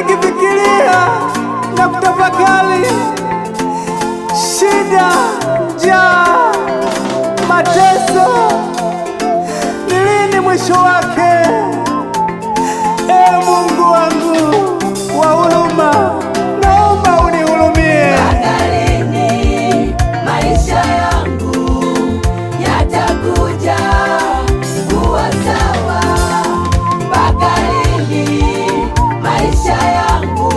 nikifikiria na kutafakari shida, njaa, mateso, ni lini mwisho wake? Ee Mungu wangu wa huruma, naomba unihurumie. Mpaka lini maisha yangu yatakuja kuwa sawa? Mpaka lini maisha yangu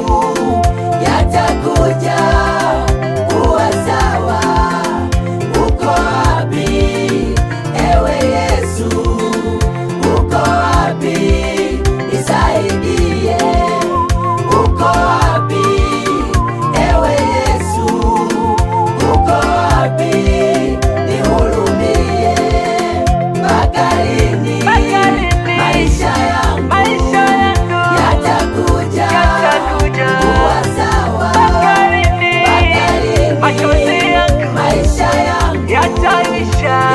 yatakuja kuwa sawa? Uko wapi ewe Yesu? Uko wapi? Nisaidie. Uko wapi ewe Yesu? Uko wapi? Nihurumie. Mpaka lini maisha yangu yatakuja kuwa sawa? Mpaka lini maisha yangu yatakuja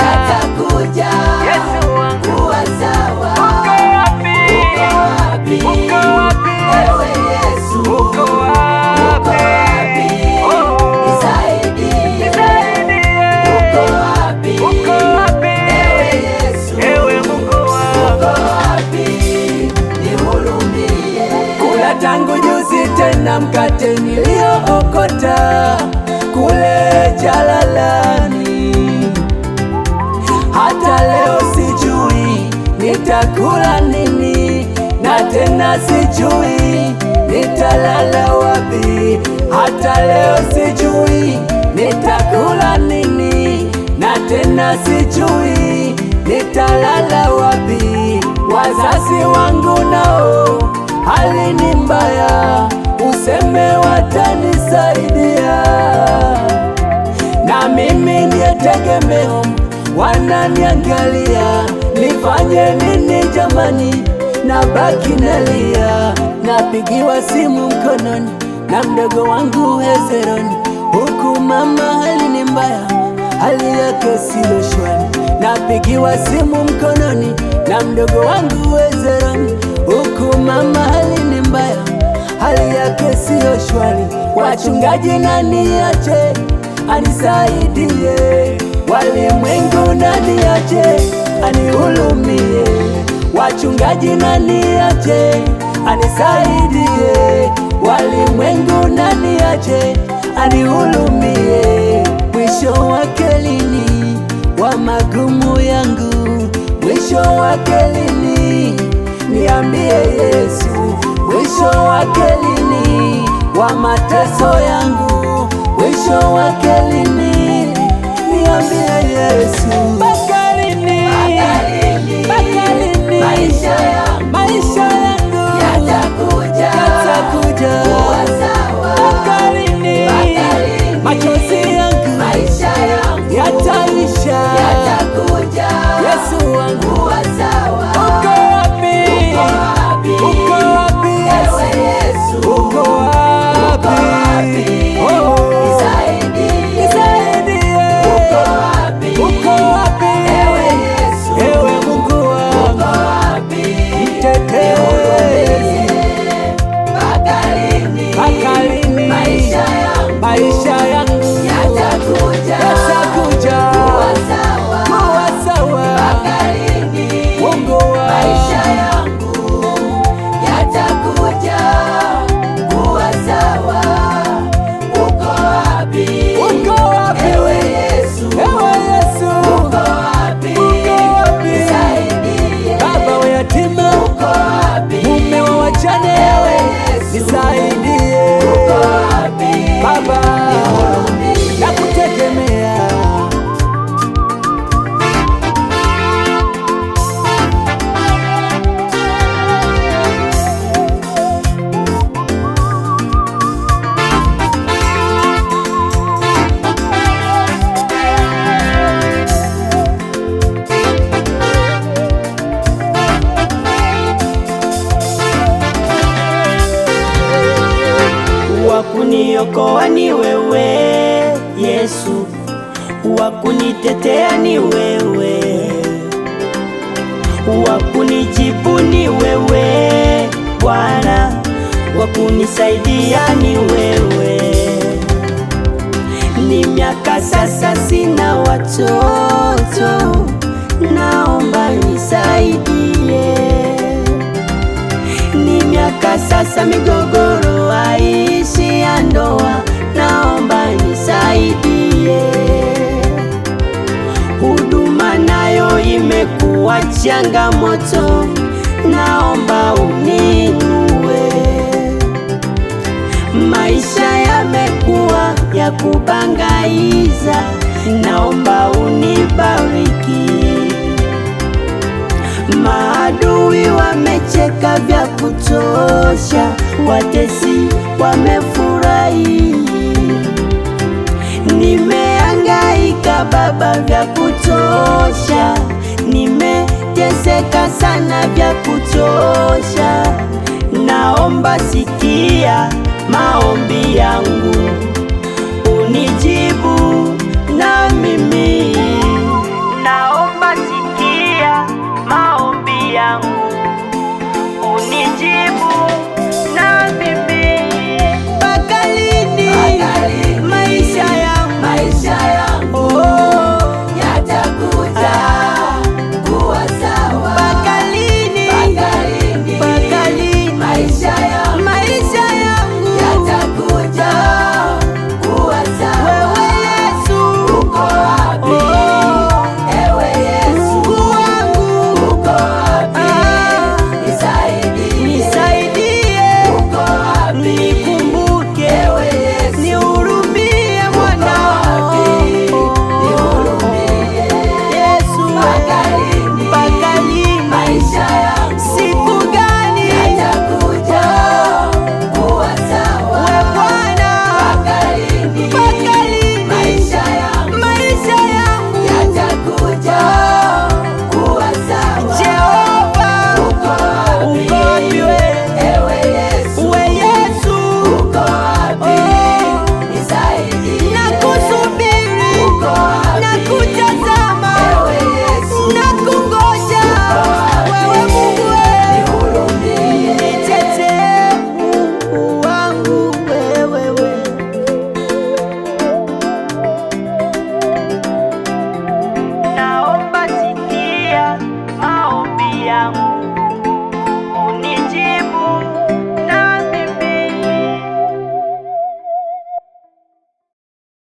kuwa sawa? Uko wapi ewe Yesu? Uko wapi? Nisaidie. Uko wapi ewe Yesu? Uko wapi? Nihurumie. Kula tangu juzi tena mkate niliookota kule jalalani, hata leo sijui nitakula nini, na tena sijui nitalala wapi. Hata leo sijui nitakula nini, na tena sijui nitalala wapi. Wazazi wangu nao hali ni mbaya, useme watanisaidia, na mimi ndiye tegemeo, wananiangalia. Nifanye nini jamani? Nabaki nalia, napigiwa simu mkononi na mdogo wangu Hezroni, huku mama hali ni mbaya, hali yake siyo shwari. Napigiwa simu mkononi na mdogo wangu Hezroni, huku mama hali ni mbaya, hali yake siyo shwari. Wachungaji nani ache anisaidie, walimwengu nani ache anihurumie. Wachungaji nani ache anisaidie, walimwengu nani ache anihurumie. Mwisho wake lini wa magumu yangu? Mwisho wake lini? Niambie Yesu. Mwisho wake lini wa mateso yangu? Mwisho wake lini? Niambie Yesu. Mpaka lini? Maisha yangu yatakuja kuwa sawa? Mpaka lini Machozi yangu yataisha? Yatakuja Yesu wangu kuwa sawa? uko wapi? Uko wapi ewe Yesu? Uko wapi? Nisaidie. Uko wapi ewe Yesu? Ewe Mungu wangu Uko wapi? mtetezi, Mpaka lini maisha yangu yatakuja kuwa sawa? Mpaka lini Mungu wangu maisha yangu yatakuja kuwa sawa? Uko wapi ewe Yesu? Uko wapi? Nisaidie. Baba wa yatima, Uko wapi? mume wa wajane, Ewe Yesu. nisaidie Uko wapi? Baba, Nihurumie. nakutegemea. Wakuniokoa ni wewe Yesu, wakunitetea ni wewe, wakunijibu ni wewe Bwana, wa kunisaidia ni wewe. Ni miaka sasa sina watoto, naomba nisaidie. Ni miaka sasa migogoro haiishi ya ndoa, naomba nisaidie. Huduma nayo imekuwa changamoto, naomba uninue. Maisha yamekuwa ya kubangaiza, naomba unibariki. Maadui wamecheka vya kutosha, watesi wamefurahi. Nimehangaika Baba vya kutosha, nimeteseka sana vya kutosha. Naomba sikia maombi yangu, unijie